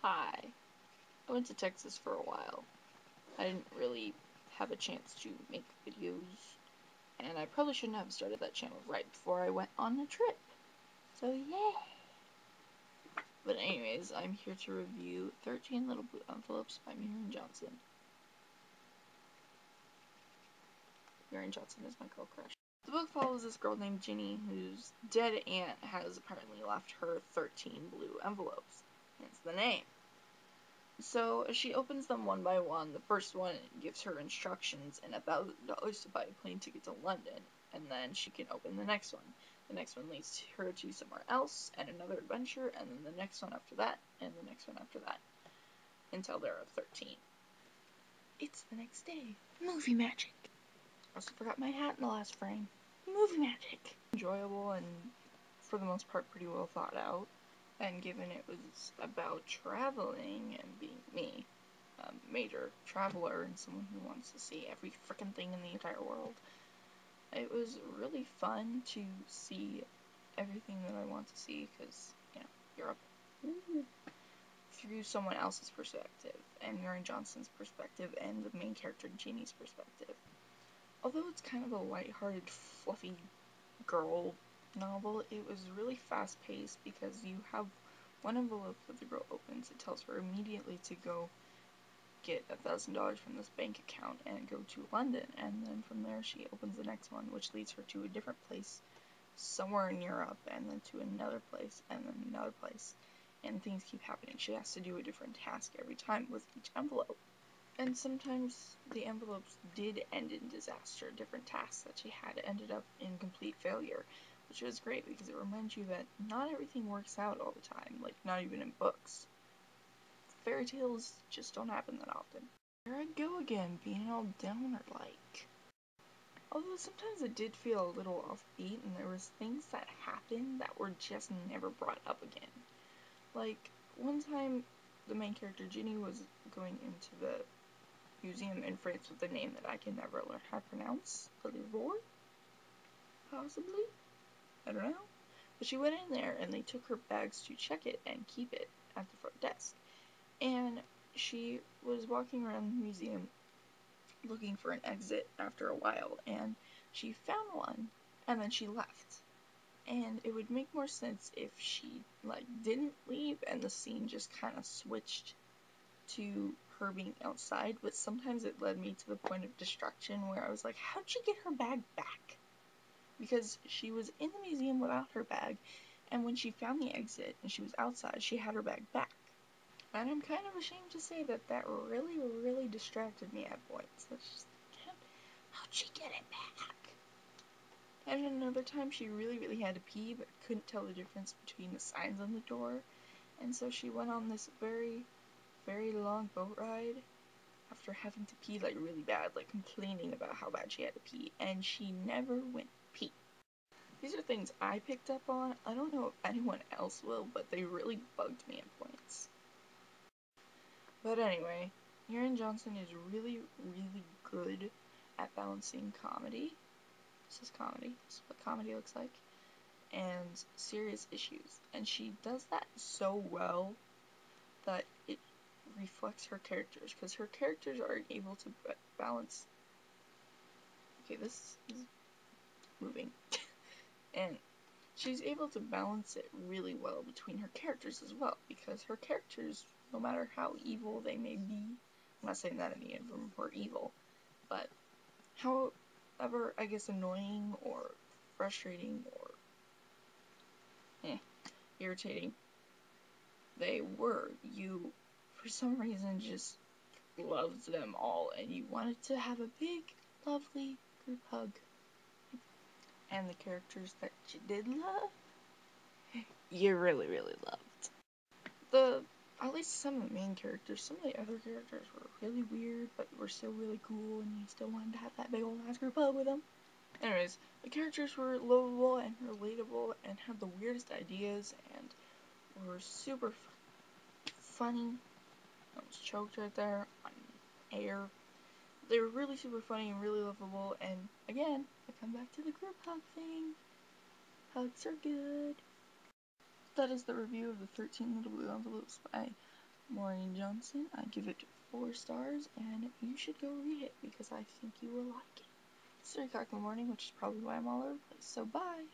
Hi. I went to Texas for a while. I didn't really have a chance to make videos, and I probably shouldn't have started that channel right before I went on a trip. So yay! But anyways, I'm here to review 13 Little Blue Envelopes by Maureen Johnson. Maureen Johnson is my girl crush. The book follows this girl named Ginny whose dead aunt has apparently left her 13 blue envelopes, hence the name. So she opens them one by one. The first one gives her instructions and $1,000 to buy a plane ticket to London, and then she can open the next one. The next one leads her to somewhere else and another adventure, and then the next one after that, and the next one after that, until there are 13. It's the next day. Movie magic. I also forgot my hat in the last frame. Movie magic. Enjoyable and, for the most part, pretty well thought out. And given it was about traveling and being me, a major traveler and someone who wants to see every frickin' thing in the entire world, it was really fun to see everything that I want to see, because, you know, Europe, through someone else's perspective, and Maureen Johnson's perspective, and the main character Ginny's perspective. Although it's kind of a lighthearted, fluffy girl novel, it was really fast-paced because you have one envelope that the girl opens. It tells her immediately to go get $1,000 from this bank account and go to London, and then from there she opens the next one, which leads her to a different place somewhere in Europe, and then to another place, and then another place, and things keep happening. She has to do a different task every time with each envelope. And sometimes the envelopes did end in disaster. Different tasks that she had ended up in complete failure, which was great because it reminds you that not everything works out all the time, like not even in books. Fairy tales just don't happen that often. Here I go again, being all downer-like. Although sometimes it did feel a little offbeat, and there was things that happened that were just never brought up again. Like, one time, the main character, Ginny, was going into the museum in France with a name that I can never learn how to pronounce. Leroy? Possibly? I don't know. But she went in there and they took her bags to check it and keep it at the front desk. And she was walking around the museum looking for an exit after a while, and she found one, and then she left. And it would make more sense if she, didn't leave and the scene just kind of switched to her being outside, but sometimes it led me to the point of destruction where I was like, how'd she get her bag back? Because she was in the museum without her bag, and when she found the exit and she was outside, she had her bag back. And I'm kind of ashamed to say that that really, really distracted me at points. That's just, how'd she get it back? And another time she really, really had to pee, but couldn't tell the difference between the signs on the door, and so she went on this very, very long boat ride after having to pee really bad, complaining about how bad she had to pee, and she never went pee. These are things I picked up on. I don't know if anyone else will, but they really bugged me at points. But anyway, Maureen Johnson is really, really good at balancing comedy. This is comedy. This is what comedy looks like. And serious issues. And she does that so well that it reflects her characters, because her characters are able to balance. Okay, this is moving. And she's able to balance it really well between her characters as well, because her characters, no matter how evil they may be, I'm not saying that any of them were evil, but however, I guess, annoying or frustrating or irritating they were, you, for some reason, just loved them all, and you wanted to have a big, lovely group hug. And the characters that you did love, you really, really loved. At least some of the main characters, some of the other characters were really weird, but were still really cool, and you still wanted to have that big old ass group hug with them. Anyways, the characters were lovable and relatable, and had the weirdest ideas, and were super funny. I was choked right there on air. They were really super funny and really lovable, and again, I come back to the group hug thing. Hugs are good. That is the review of the 13 Little Blue Envelopes by Maureen Johnson. I give it 4 stars, and you should go read it because I think you will like it. It's 3 o'clock in the morning, which is probably why I'm all over the place. So bye!